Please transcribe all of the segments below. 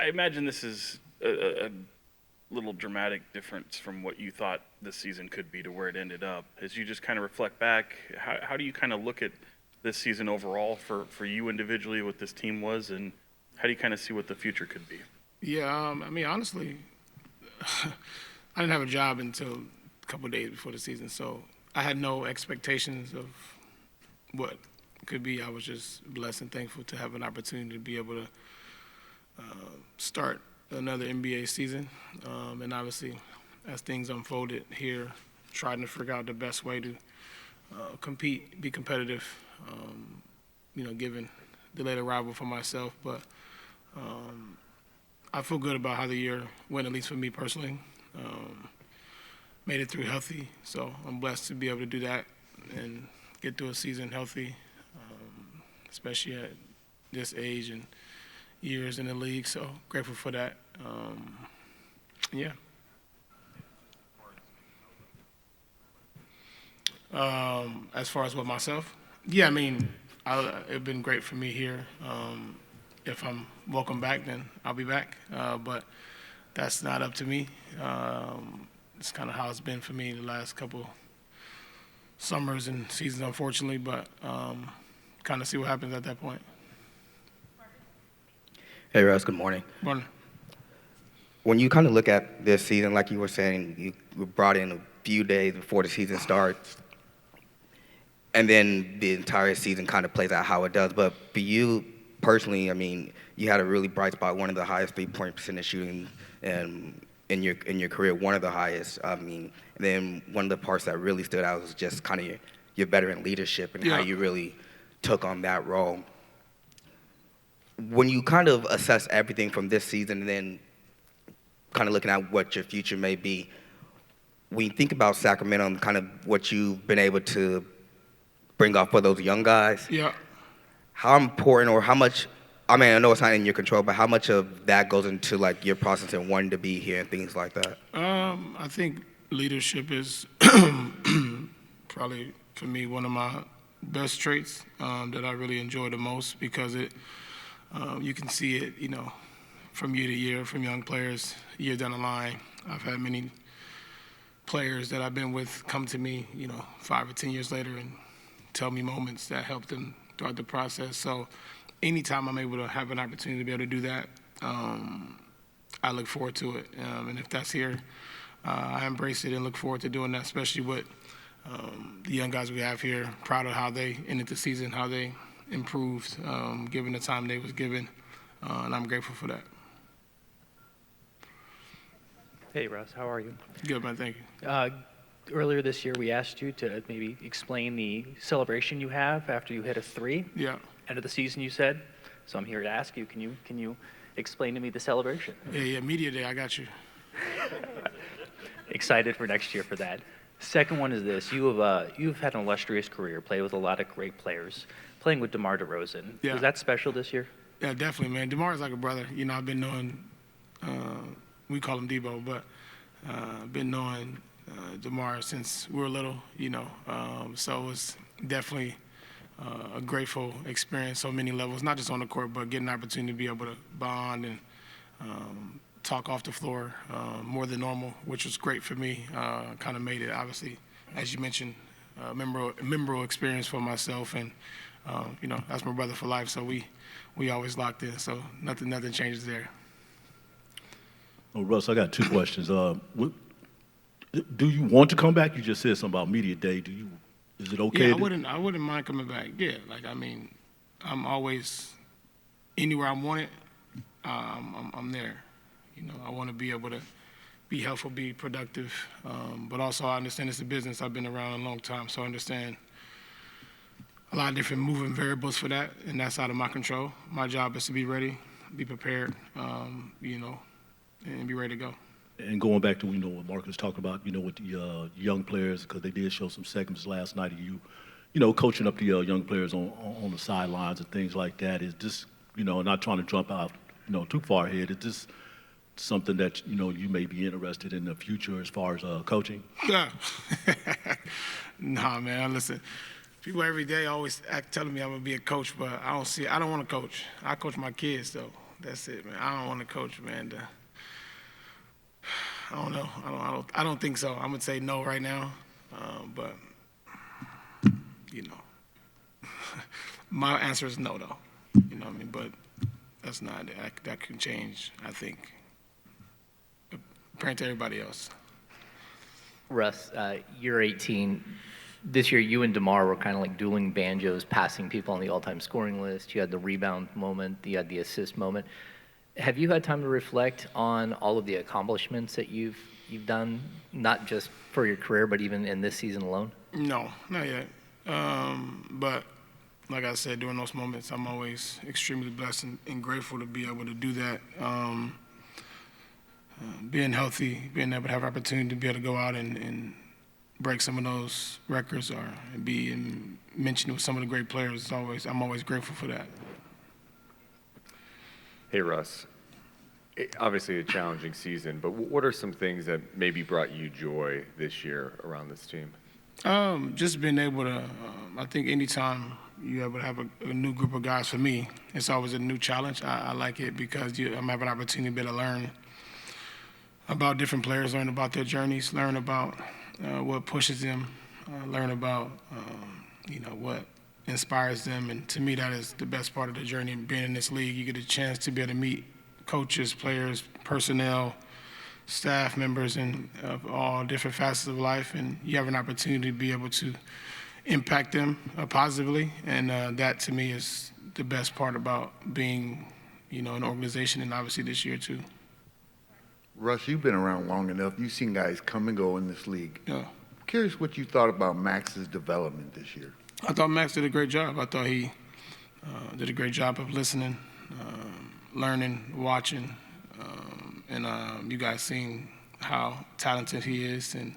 I imagine this is a little dramatic difference from what you thought this season could be to where it ended up. As you just kind of reflect back, how do you kind of look at this season overall for you individually, what this team was, and how do you kind of see what the future could be? Yeah, I mean, honestly, I didn't have a job until a couple of days before the season, so I had no expectations of what could be. I was just blessed and thankful to have an opportunity to be able to start another NBA season. And obviously, as things unfolded here, trying to figure out the best way to compete, be competitive, given the late arrival for myself. But I feel good about how the year went, at least for me personally. Made it through healthy, so I'm blessed to be able to do that and get through a season healthy, especially at this age and years in the league. So grateful for that. Yeah. As far as what myself, yeah, I mean, it's been great for me here. If I'm welcome back, then I'll be back. But that's not up to me. It's kind of how it's been for me the last couple summers and seasons, unfortunately. But kind of see what happens at that point. Hey, Russ, good morning. Morning. When you kind of look at this season, like you were saying, you were brought in a few days before the season starts, and then the entire season kind of plays out how it does. But for you personally, I mean, you had a really bright spot, one of the highest three-point percentage shooting in your career, one of the highest. I mean, and then one of the parts that really stood out was just kind of your veteran leadership and how you really took on that role. When you kind of assess everything from this season and then kind of looking at what your future may be, when you think about Sacramento and kind of what you've been able to bring up for those young guys, how important or how much, I mean, I know it's not in your control, but how much of that goes into like your process and wanting to be here and things like that? I think leadership is probably, for me, one of my best traits that I really enjoy the most because you can see it, from year to year, from young players, years down the line. I've had many players that I've been with come to me, 5 or 10 years later and tell me moments that helped them throughout the process. So anytime I'm able to have an opportunity to be able to do that, I look forward to it. And if that's here, I embrace it and look forward to doing that, especially with the young guys we have here. Proud of how they ended the season, how they improved, given the time they was given, and I'm grateful for that. Hey, Russ, how are you? Good, man, thank you. Earlier this year, we asked you to maybe explain the celebration you have after you hit a three. Yeah. End of the season, you said. So I'm here to ask you, can you explain to me the celebration? Yeah, media day, I got you. Excited for next year for that. Second one is this: you've had an illustrious career, played with a lot of great players. Playing with DeMar DeRozan, was that special this year? Yeah, definitely, man. DeMar is like a brother. I've been knowing, we call him Debo, but been knowing DeMar since we were little, so it was definitely a grateful experience on many levels, not just on the court, but getting an opportunity to be able to bond and talk off the floor more than normal, which was great for me. Kind of made it, obviously, as you mentioned, a memorable experience for myself, and that's my brother for life. So we always locked in. So nothing changes there. Oh, Russ, I got two questions. Do you want to come back? You just said something about media day. Is it okay? Yeah, I wouldn't mind coming back. Yeah, I'm always anywhere I want it. I'm there. I want to be able to be helpful, be productive, but also I understand it's a business. I've been around a long time, so I understand a lot of different moving variables for that, and that's out of my control. My job is to be ready, be prepared, and be ready to go. And going back to what Marcus talked about, with the young players, because they did show some segments last night of you, coaching up the young players on the sidelines and things like that. Is this, not trying to jump out, too far ahead. Is this something that you may be interested in the future as far as coaching? Yeah. Nah, man. Listen, people every day always telling me I'm gonna be a coach, but I don't want to coach. I coach my kids though. That's it, man. I don't want to coach, man. I don't know. I don't think so. I'm gonna say no right now, but you know, my answer is no, though. You know what I mean? But that's not that can change. I think. Compared to everybody else. Russ, you're 18. This year, you and DeMar were kind of like dueling banjos, passing people on the all-time scoring list. You had the rebound moment. You had the assist moment. Have you had time to reflect on all of the accomplishments that you've done, not just for your career, but even in this season alone? No, not yet. But like I said, during those moments, I'm always extremely blessed and grateful to be able to do that. Being healthy, being able to have opportunity to be able to go out and break some of those records or be mentioned with some of the great players, I'm always grateful for that. Hey, Russ. Obviously a challenging season, but what are some things that maybe brought you joy this year around this team? Just being able to, I think anytime you're able to have a new group of guys, for me, it's always a new challenge. I like it because I'm having an opportunity to be able to learn about different players, learn about their journeys, learn about what pushes them, learn about what inspires them. And to me, that is the best part of the journey. Being in this league, you get a chance to be able to meet coaches, players, personnel, staff members, and of all different facets of life. And you have an opportunity to be able to impact them positively. And that, to me, is the best part about being, an organization, and obviously this year too. Russ, you've been around long enough. You've seen guys come and go in this league. Yeah. I'm curious what you thought about Max's development this year. I thought Max did a great job. I thought he did a great job of listening, learning, watching, and you guys seeing how talented he is. And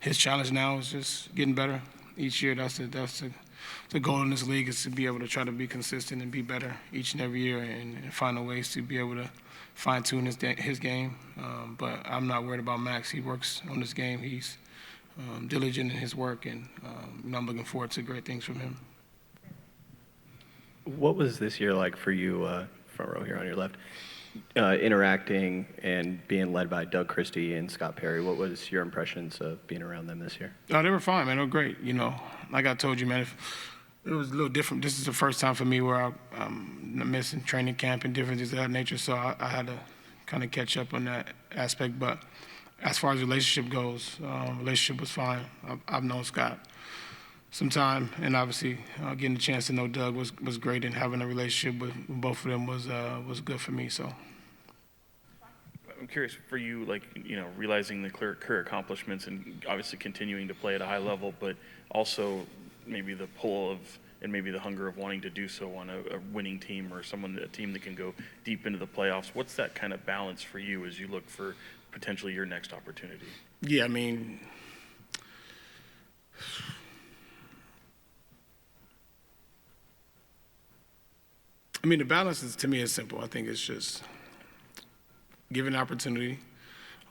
his challenge now is just getting better each year. That's the goal in this league, is to be able to try to be consistent and be better each and every year and find ways to be able to fine-tune his game. But I'm not worried about Max. He works on this game. He's diligent in his work, and I'm looking forward to great things from him. What was this year like for you, front row here on your left, interacting and being led by Doug Christie and Scott Perry? What was your impressions of being around them this year? Oh, they were fine, man. They were great. Like I told you, man, it was a little different. This is the first time for me where I'm missing training camp and different things of that nature, so I had to kind of catch up on that aspect. But as far as relationship goes, relationship was fine. I've known Scott some time, and obviously getting the chance to know Doug was great, and having a relationship with both of them was good for me. So I'm curious for you, realizing the career accomplishments and obviously continuing to play at a high level, but also maybe the pull of and maybe the hunger of wanting to do so on a winning team or a team that can go deep into the playoffs. What's that kind of balance for you as you look for potentially your next opportunity? Yeah, I mean, the balance to me is simple. I think it's just given an opportunity,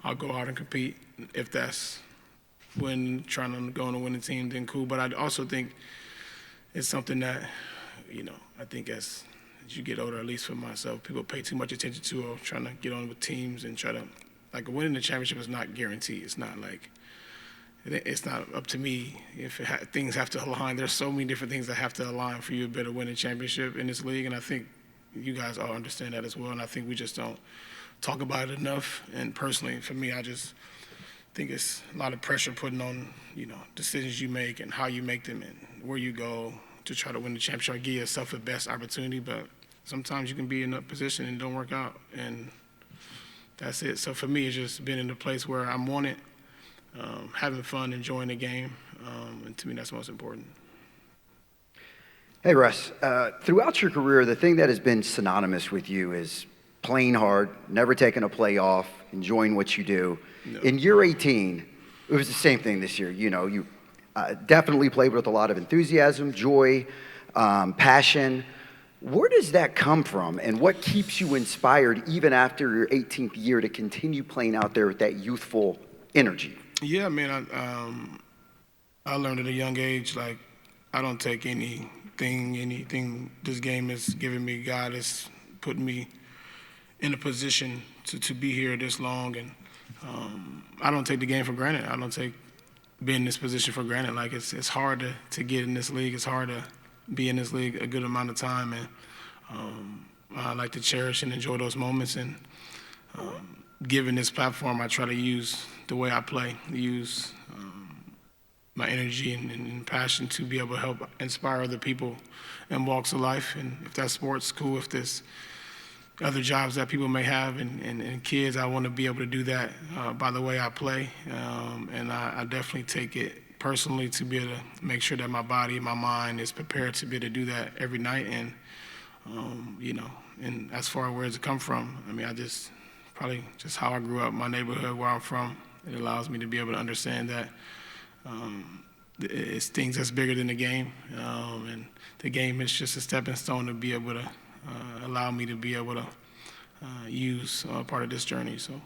I'll go out and compete. If that's when trying to go on a winning team, then cool. But I also think it's something that, I think as you get older, at least for myself, people pay too much attention to or trying to get on with teams and try to, winning the championship is not guaranteed. It's not it's not up to me. If things have to align, there's so many different things that have to align for you to be able to win a championship in this league. And I think you guys all understand that as well. And I think we just don't talk about it enough. And personally, for me, I just think it's a lot of pressure putting on, decisions you make and how you make them and where you go to try to win the championship or give yourself the best opportunity. But sometimes you can be in a position and it don't work out, and that's it. So for me, it's just being in a place where I'm wanted, having fun, enjoying the game, and to me, that's most important. Hey, Russ. Throughout your career, the thing that has been synonymous with you is playing hard, never taking a play off, enjoying what you do. No. In year 18, it was the same thing this year. You definitely played with a lot of enthusiasm, joy, passion. Where does that come from, and what keeps you inspired even after your 18th year to continue playing out there with that youthful energy? Yeah, man, I learned at a young age, I don't take anything this game has given me. God has put me in a position to be here this long, and I don't take the game for granted. I don't take being in this position for granted. Like it's hard to get in this league. It's hard to be in this league a good amount of time, and I like to cherish and enjoy those moments. And given this platform, I try to use the way I play, use my energy and passion to be able to help inspire other people in walks of life. And if that's sports, cool. If there's other jobs that people may have and kids, I want to be able to do that by the way I play. And I definitely take it personally to be able to make sure that my body, my mind is prepared to be able to do that every night. And, and as far as where it's come from, I mean, probably just how I grew up, my neighborhood, where I'm from, it allows me to be able to understand that it's things that's bigger than the game, and the game is just a stepping stone to be able to allow me to be able to use part of this journey. So,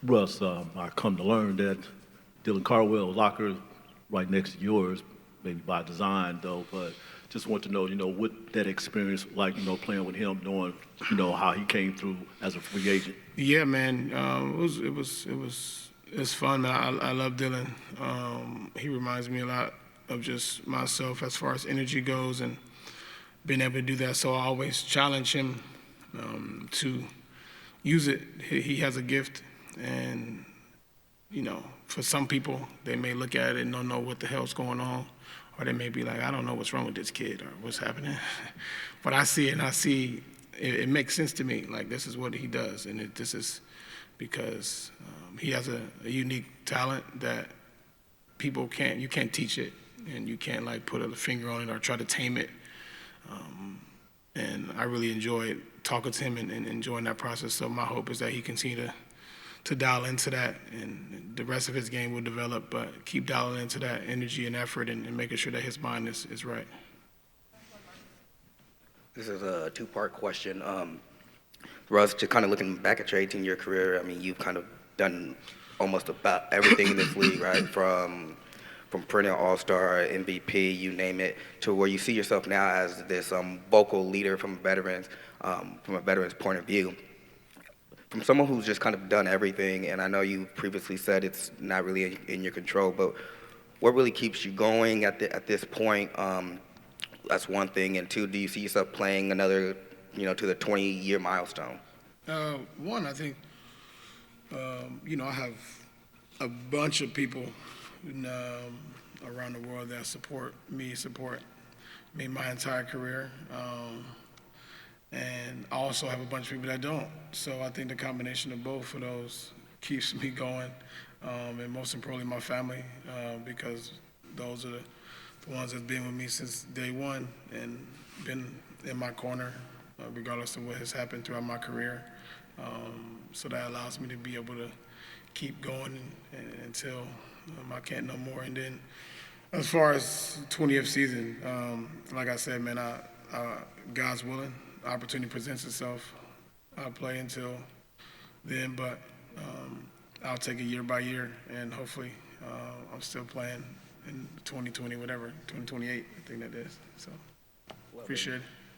Russ, I come to learn that Dylan Cardwell's locker is right next to yours, maybe by design though, but just want to know, what that experience like, playing with him, knowing, how he came through as a free agent. Yeah, man, it was fun, man. I love Dylan. He reminds me a lot of just myself as far as energy goes and being able to do that. So I always challenge him to use it. He has a gift, and for some people, they may look at it and don't know what the hell's going on, or they may be like, I don't know what's wrong with this kid or what's happening. But I see it, and I see it makes sense to me. Like, this is what he does, and this is because he has a unique talent that you can't teach it, and you can't like put a finger on it or try to tame it. And I really enjoyed talking to him and enjoying that process. So my hope is that he continue to dial into that, and the rest of his game will develop, but keep dialing into that energy and effort and making sure that his mind is right. This is a two-part question. Russ, just kind of looking back at your 18-year career, I mean, you've kind of done almost about everything in this league, right? From perennial all-star, MVP, you name it, to where you see yourself now as this vocal leader from a veteran's point of view. From someone who's just kind of done everything, and I know you previously said it's not really in your control, but what really keeps you going at this point? That's one thing. And two, do you see yourself playing another, to the 20-year milestone? One, I think, I have a bunch of people around the world that support me my entire career. And I also have a bunch of people that don't. So I think the combination of both of those keeps me going, and most importantly, my family, because those are the ones that's been with me since day one and been in my corner, regardless of what has happened throughout my career. So that allows me to be able to keep going until I can't no more. And then as far as 20th season, like I said, man, God's willing, opportunity presents itself. I'll play until then, but I'll take it year by year, and hopefully I'm still playing in 2020, whatever, 2028, I think that is. So appreciate it.